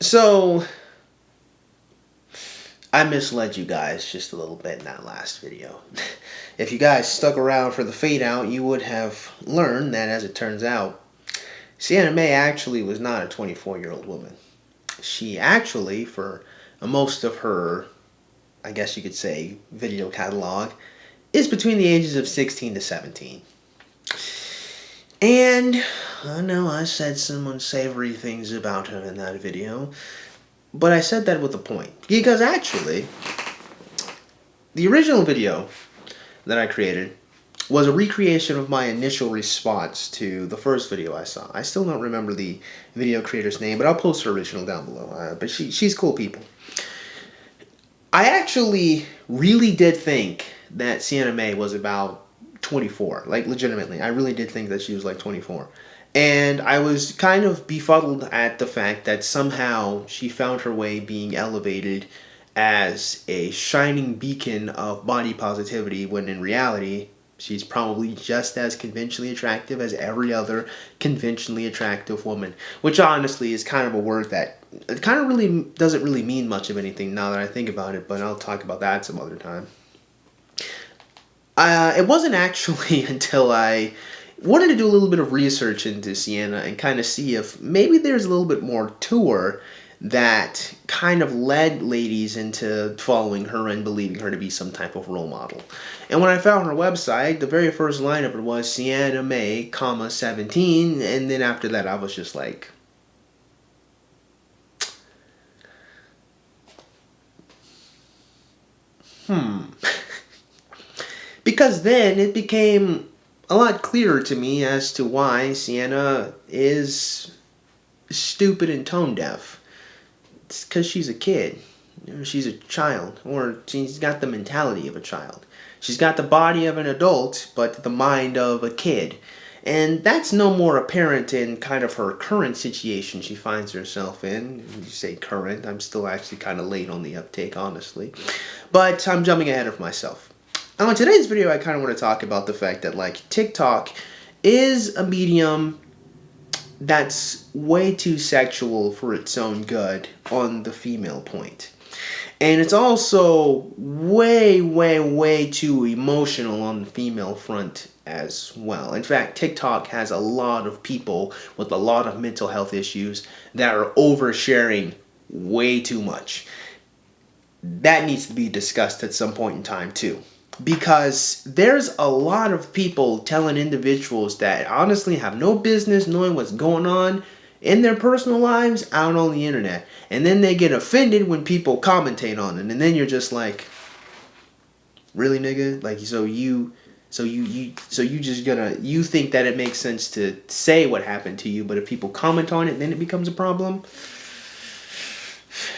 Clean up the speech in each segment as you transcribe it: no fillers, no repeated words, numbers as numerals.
So, I misled you guys just a little bit in that last video. If you guys stuck around for the fade out, you would have learned that, as it turns out, Sienna Mae actually was not a 24-year-old woman. She actually, for most of her, I guess you could say, video catalog, is between the ages of 16 to 17. And I know I said some unsavory things about her in that video, but I said that with a point. Because actually, the original video that I created was a recreation of my initial response to the first video I saw. I still don't remember the video creator's name, but I'll post her original down below. But she's cool people. I actually really did think that Sienna Mae was about 24. Like, legitimately. I really did think that she was like 24. And I was kind of befuddled at the fact that somehow she found her way being elevated as a shining beacon of body positivity, when in reality, she's probably just as conventionally attractive as every other conventionally attractive woman. Which honestly is kind of a word that it kind of really doesn't really mean much of anything now that I think about it, but I'll talk about that some other time. It wasn't actually until I wanted to do a little bit of research into Sienna and kind of see if maybe there's a little bit more to her that kind of led ladies into following her and believing her to be some type of role model. And when I found her website, the very first line of it was Sienna Mae, 17, and then after that I was just like, because then it became a lot clearer to me as to why Sienna is stupid and tone deaf. It's because she's a kid. She's a child. Or she's got the mentality of a child. She's got the body of an adult, but the mind of a kid. And that's no more apparent in kind of her current situation she finds herself in. You say current, I'm still actually kind of late on the uptake, honestly. But I'm jumping ahead of myself. Now, in today's video, I kind of want to talk about the fact that, like, TikTok is a medium that's way too sexual for its own good on the female point. And it's also way, way, way too emotional on the female front as well. In fact, TikTok has a lot of people with a lot of mental health issues that are oversharing way too much. That needs to be discussed at some point in time too. Because there's a lot of people telling individuals that honestly have no business knowing what's going on in their personal lives out on the internet. And then they get offended when people commentate on it. And then you're just like, really, nigga? Like, you think that it makes sense to say what happened to you, but if people comment on it, then it becomes a problem?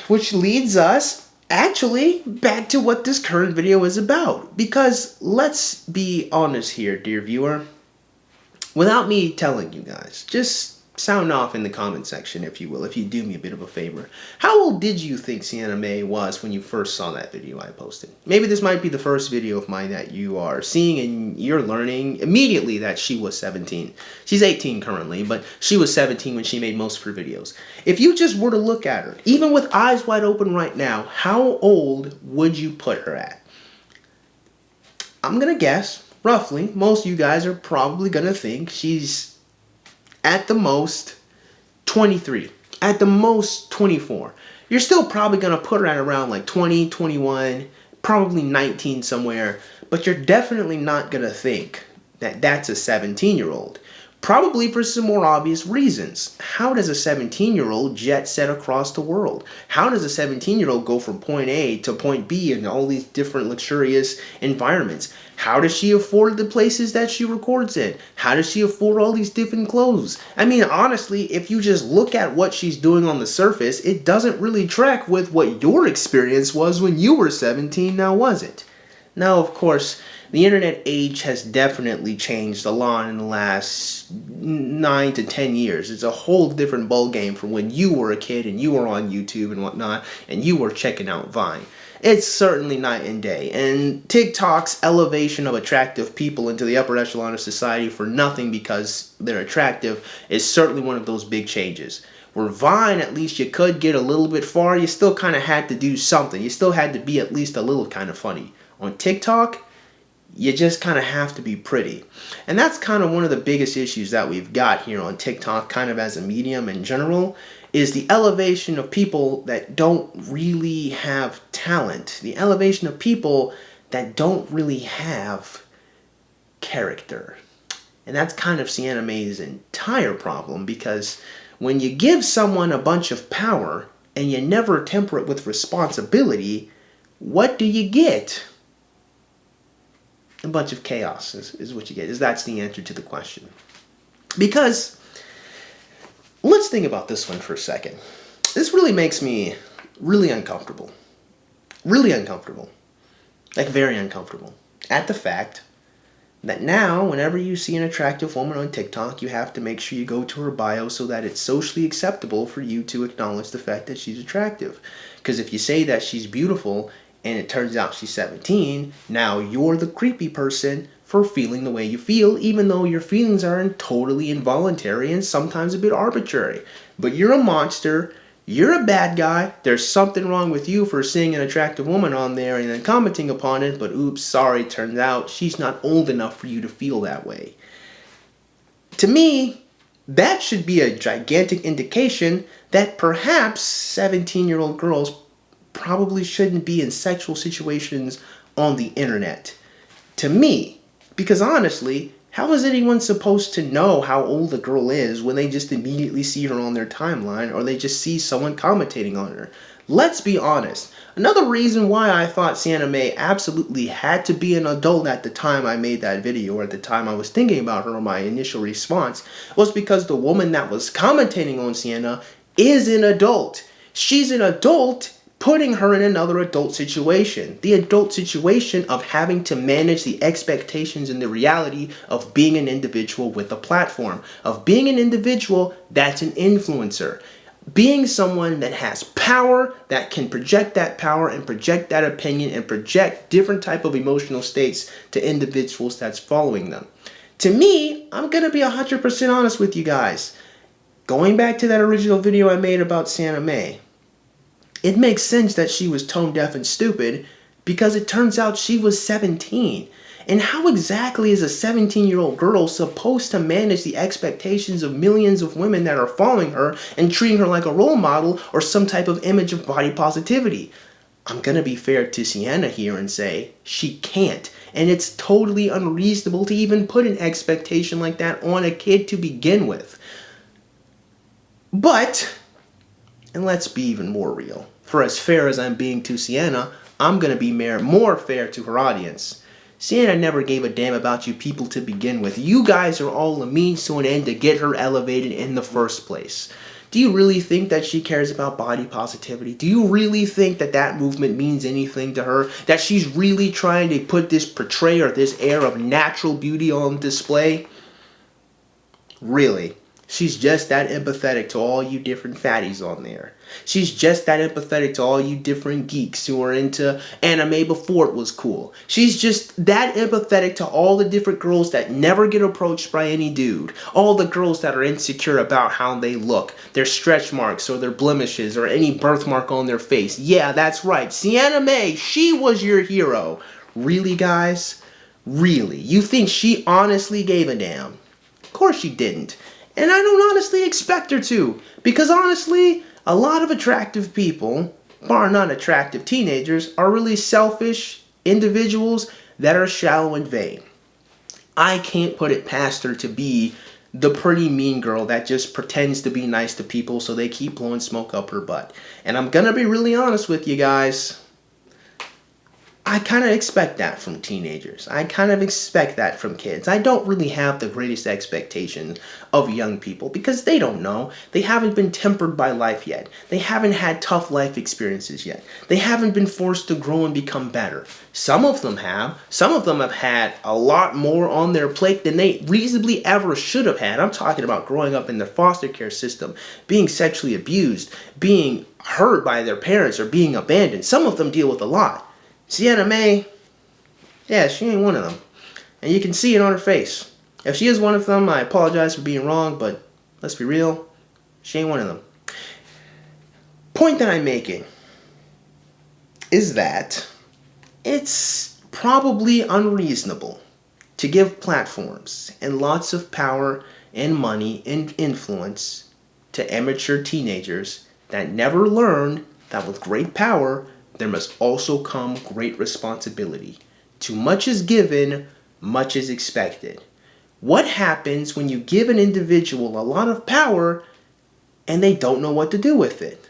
Which leads us actually back to what this current video is about. Because let's be honest here, dear viewer. Without me telling you guys, just sound off in the comment section, if you will, if you do me a bit of a favor. How old did you think Sienna Mae was when you first saw that video I posted? Maybe this might be the first video of mine that you are seeing and you're learning immediately that she was 17. She's 18 currently, but she was 17 when she made most of her videos. If you just were to look at her, even with eyes wide open right now, how old would you put her at? I'm gonna guess, roughly, most of you guys are probably gonna think she's at the most 23, at the most 24. You're still probably going to put her at around like 20, 21, probably 19 somewhere, but you're definitely not going to think that that's a 17-year-old. Probably for some more obvious reasons. How does a 17-year-old jet set across the world? How does a 17-year-old go from point A to point B in all these different luxurious environments? How does she afford the places that she records in? How does she afford all these different clothes? I mean, honestly, if you just look at what she's doing on the surface, it doesn't really track with what your experience was when you were 17, now was it? Now, of course, the internet age has definitely changed a lot in the last 9 to 10 years. It's a whole different ballgame from when you were a kid and you were on YouTube and whatnot, and you were checking out Vine. It's certainly night and day, and TikTok's elevation of attractive people into the upper echelon of society for nothing because they're attractive is certainly one of those big changes. Where Vine, at least you could get a little bit far, you still kind of had to do something. You still had to be at least a little kind of funny. On TikTok, you just kind of have to be pretty. And that's kind of one of the biggest issues that we've got here on TikTok, kind of as a medium in general, is the elevation of people that don't really have talent. The elevation of people that don't really have character. And that's kind of Sienna Mae's entire problem, because when you give someone a bunch of power and you never temper it with responsibility, what do you get? A bunch of chaos is what you get. That's the answer to the question. Because, let's think about this one for a second. This really makes me really uncomfortable. Really uncomfortable. Like, very uncomfortable. At the fact that now, whenever you see an attractive woman on TikTok, you have to make sure you go to her bio so that it's socially acceptable for you to acknowledge the fact that she's attractive. Because if you say that she's beautiful and it turns out she's 17, now you're the creepy person for feeling the way you feel, even though your feelings are totally involuntary and sometimes a bit arbitrary. But you're a monster. You're a bad guy. There's something wrong with you for seeing an attractive woman on there and then commenting upon it, but oops, sorry, turns out she's not old enough for you to feel that way. To me, that should be a gigantic indication that perhaps 17-year-old girls probably shouldn't be in sexual situations on the internet. To me, because honestly, how is anyone supposed to know how old a girl is when they just immediately see her on their timeline or they just see someone commentating on her? Let's be honest. Another reason why I thought Sienna Mae absolutely had to be an adult at the time I made that video, or at the time I was thinking about her, or my initial response, was because the woman that was commentating on Sienna is an adult. She's an adult, putting her in another adult situation. The adult situation of having to manage the expectations and the reality of being an individual with a platform. Of being an individual that's an influencer. Being someone that has power, that can project that power and project that opinion and project different type of emotional states to individuals that's following them. To me, I'm going to be 100% honest with you guys. Going back to that original video I made about Sienna Mae, it makes sense that she was tone deaf and stupid because it turns out she was 17. And how exactly is a 17-year-old girl supposed to manage the expectations of millions of women that are following her and treating her like a role model or some type of image of body positivity? I'm going to be fair to Sienna here and say she can't. And it's totally unreasonable to even put an expectation like that on a kid to begin with. But, and let's be even more real, for as fair as I'm being to Sienna, I'm going to be more fair to her audience. Sienna never gave a damn about you people to begin with. You guys are all a means to an end to get her elevated in the first place. Do you really think that she cares about body positivity? Do you really think that that movement means anything to her? That she's really trying to put this portray or this air of natural beauty on display? Really? She's just that empathetic to all you different fatties on there. She's just that empathetic to all you different geeks who are into anime before it was cool. She's just that empathetic to all the different girls that never get approached by any dude. All the girls that are insecure about how they look, their stretch marks or their blemishes or any birthmark on their face. Yeah, that's right. Sienna Mae, she was your hero. Really, guys? Really? You think she honestly gave a damn? Of course she didn't. And I don't honestly expect her to, because honestly, a lot of attractive people, bar none attractive teenagers, are really selfish individuals that are shallow and vain. I can't put it past her to be the pretty mean girl that just pretends to be nice to people so they keep blowing smoke up her butt. And I'm gonna be really honest with you guys. I kind of expect that from teenagers. I kind of expect that from kids. I don't really have the greatest expectations of young people because they don't know. They haven't been tempered by life yet. They haven't had tough life experiences yet. They haven't been forced to grow and become better. Some of them have. Some of them have had a lot more on their plate than they reasonably ever should have had. I'm talking about growing up in the foster care system, being sexually abused, being hurt by their parents, or being abandoned. Some of them deal with a lot. Sienna Mae, yeah, she ain't one of them. And you can see it on her face. If she is one of them, I apologize for being wrong, but let's be real, she ain't one of them. point that I'm making is that it's probably unreasonable to give platforms and lots of power and money and influence to immature teenagers that never learned that with great power there must also come great responsibility. Too much is given, much is expected. What happens when you give an individual a lot of power and they don't know what to do with it?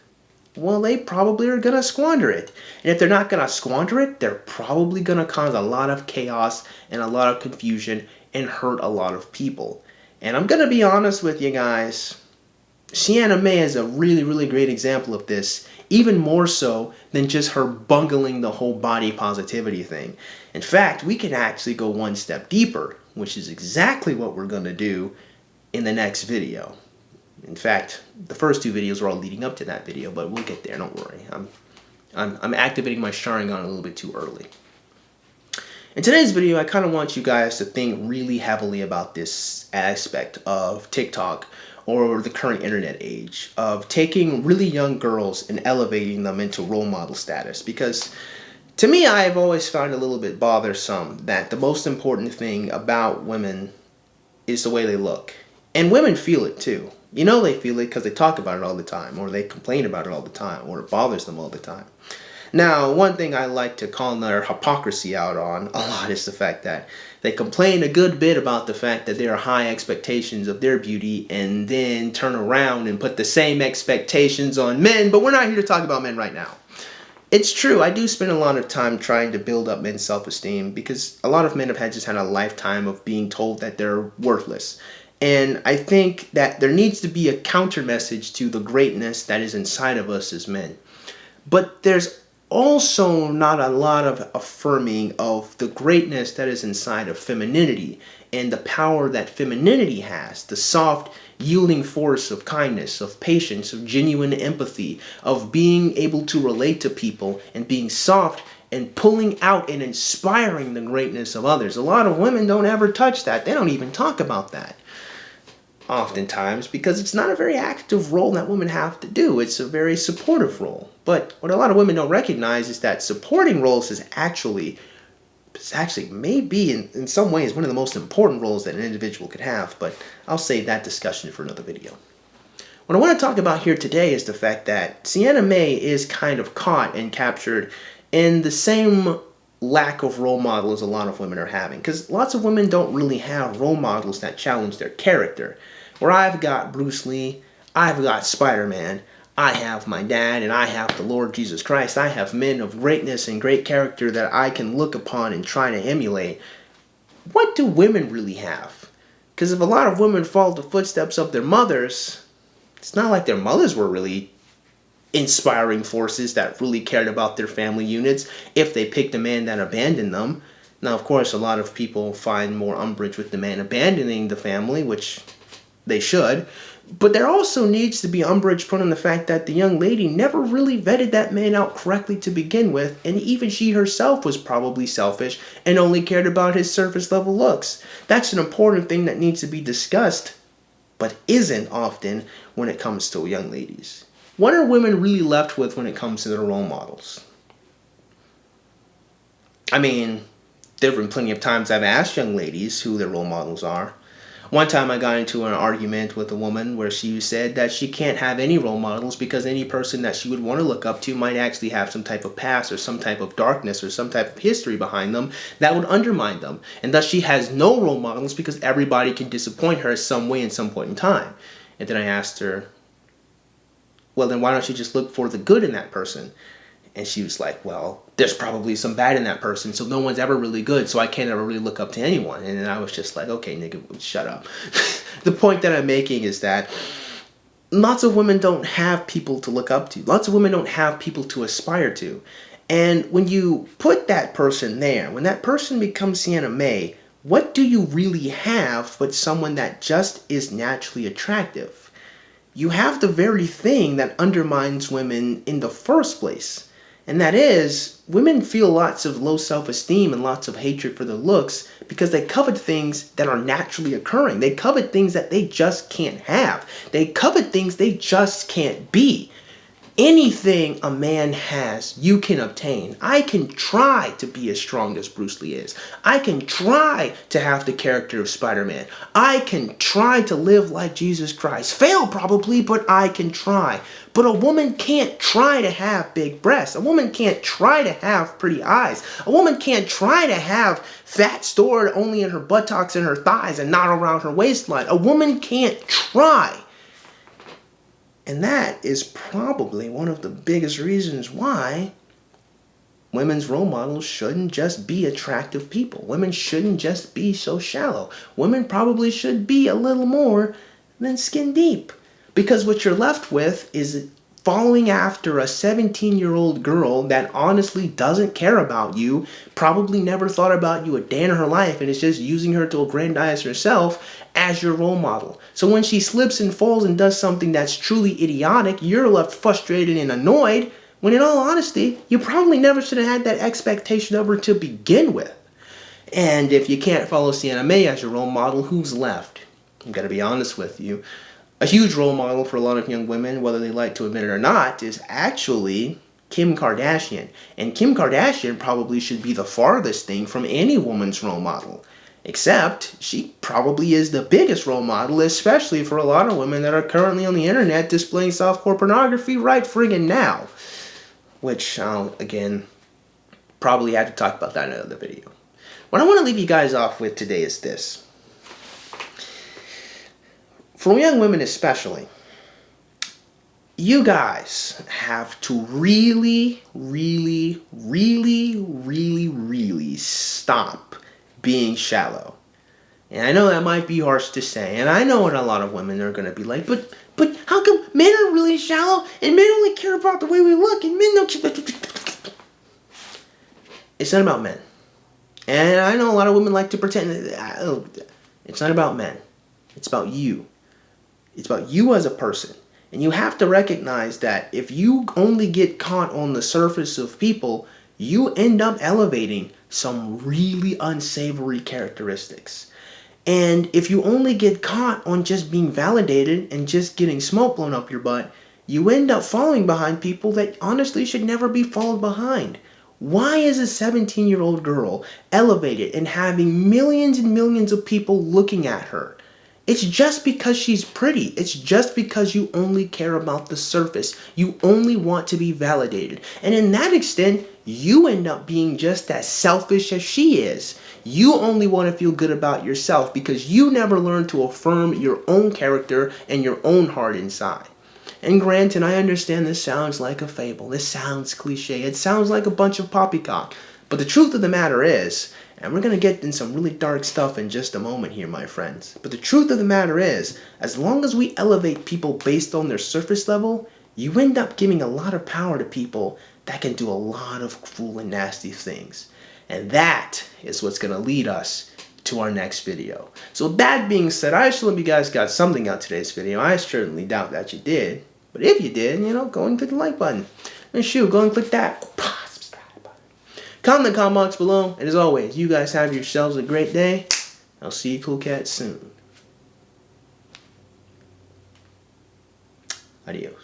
Well, they probably are going to squander it. And if they're not going to squander it, they're probably going to cause a lot of chaos and a lot of confusion and hurt a lot of people. And I'm going to be honest with you guys, Sienna Mae is a really, really great example of this, even more so than just her bungling the whole body positivity thing. In fact, we can actually go one step deeper, which is exactly what we're going to do in the next video. In fact, the first two videos were all leading up to that video, but we'll get there, don't worry. I'm activating my Sharingan a little bit too early. In today's video, I kind of want you guys to think really heavily about this aspect of TikTok or the current internet age, of taking really young girls and elevating them into role model status. Because to me, I've always found it a little bit bothersome that the most important thing about women is the way they look. And women feel it too. You know they feel it because they talk about it all the time, or they complain about it all the time, or it bothers them all the time. Now, one thing I like to call their hypocrisy out on a lot is the fact that they complain a good bit about the fact that there are high expectations of their beauty and then turn around and put the same expectations on men, but we're not here to talk about men right now. It's true, I do spend a lot of time trying to build up men's self-esteem because a lot of men have just had a lifetime of being told that they're worthless. And I think that there needs to be a counter message to the greatness that is inside of us as men. But there's also not a lot of affirming of the greatness that is inside of femininity and the power that femininity has, the soft, yielding force of kindness, of patience, of genuine empathy, of being able to relate to people and being soft and pulling out and inspiring the greatness of others. A lot of women don't ever touch that. They don't even talk about that. Oftentimes, because it's not a very active role that women have to do. It's a very supportive role. But what a lot of women don't recognize is that supporting roles is actually maybe in some ways one of the most important roles that an individual could have. But I'll save that discussion for another video. What I want to talk about here today is the fact that Sienna Mae is kind of caught and captured in the same lack of role models a lot of women are having. Because lots of women don't really have role models that challenge their character. Where I've got Bruce Lee, I've got Spider-Man, I have my dad, and I have the Lord Jesus Christ. I have men of greatness and great character that I can look upon and try to emulate. What do women really have? Because if a lot of women follow the footsteps of their mothers, it's not like their mothers were really inspiring forces that really cared about their family units if they picked a man that abandoned them. Now, of course, a lot of people find more umbrage with the man abandoning the family, which they should, but there also needs to be umbrage put on the fact that the young lady never really vetted that man out correctly to begin with, and even she herself was probably selfish and only cared about his surface level looks. That's an important thing that needs to be discussed, but isn't often when it comes to young ladies. What are women really left with when it comes to their role models? I mean, there have been plenty of times I've asked young ladies who their role models are. One time I got into an argument with a woman where she said that she can't have any role models because any person that she would want to look up to might actually have some type of past or some type of darkness or some type of history behind them that would undermine them. And thus she has no role models because everybody can disappoint her some way at some point in time. And then I asked her, well, then why don't you just look for the good in that person? And she was like, well, there's probably some bad in that person, so no one's ever really good, so I can't ever really look up to anyone. And then I was just like, okay, nigga, shut up. The point that I'm making is that lots of women don't have people to look up to. Lots of women don't have people to aspire to. And when you put that person there, when that person becomes Sienna Mae, what do you really have but someone that just is naturally attractive? You have the very thing that undermines women in the first place. And that is, women feel lots of low self-esteem and lots of hatred for their looks because they covet things that are naturally occurring. They covet things that they just can't have. They covet things they just can't be. Anything a man has, you can obtain. I can try to be as strong as Bruce Lee is. I can try to have the character of Spider-Man. I can try to live like Jesus Christ. Fail probably, but I can try. But a woman can't try to have big breasts. A woman can't try to have pretty eyes. A woman can't try to have fat stored only in her buttocks and her thighs and not around her waistline. A woman can't try. And that is probably one of the biggest reasons why women's role models shouldn't just be attractive people. Women shouldn't just be so shallow. Women probably should be a little more than skin deep. Because what you're left with is following after a 17-year-old girl that honestly doesn't care about you, probably never thought about you a day in her life, and is just using her to aggrandize herself as your role model. So when she slips and falls and does something that's truly idiotic, you're left frustrated and annoyed, when in all honesty, you probably never should have had that expectation of her to begin with. And if you can't follow Sienna Mae as your role model, who's left? I'm gonna be honest with you. A huge role model for a lot of young women, whether they like to admit it or not, is actually Kim Kardashian. And Kim Kardashian probably should be the farthest thing from any woman's role model. Except, she probably is the biggest role model, especially for a lot of women that are currently on the internet displaying softcore pornography right friggin' now. Which, again, probably had to talk about that in another video. What I want to leave you guys off with today is this. For young women especially, you guys have to really, really, really, really, really stop being shallow. And I know that might be harsh to say, and I know what a lot of women are going to be like, but how come men are really shallow, and men only care about the way we look, and men don't care. It's not about men. And I know a lot of women like to pretend it's not about men. It's about you. It's about you as a person. And you have to recognize that if you only get caught on the surface of people, you end up elevating some really unsavory characteristics. And if you only get caught on just being validated and just getting smoke blown up your butt, you end up falling behind people that honestly should never be fallen behind. Why is a 17-year-old girl elevated and having millions and millions of people looking at her? It's just because she's pretty. It's just because you only care about the surface. You only want to be validated. And in that extent, you end up being just as selfish as she is. You only want to feel good about yourself because you never learned to affirm your own character and your own heart inside. And granted, I understand this sounds like a fable. This sounds cliche. It sounds like a bunch of poppycock. But the truth of the matter is, and we're going to get in some really dark stuff in just a moment here, my friends. But the truth of the matter is, as long as we elevate people based on their surface level, you end up giving a lot of power to people that can do a lot of cruel and nasty things. And that is what's going to lead us to our next video. So with that being said, I just hope you guys got something out of today's video. I certainly doubt that you did. But if you did, go and click the like button. And shoot, go and click that comment in the comment box below. And as always, you guys have yourselves a great day. I'll see you cool cats soon. Adios.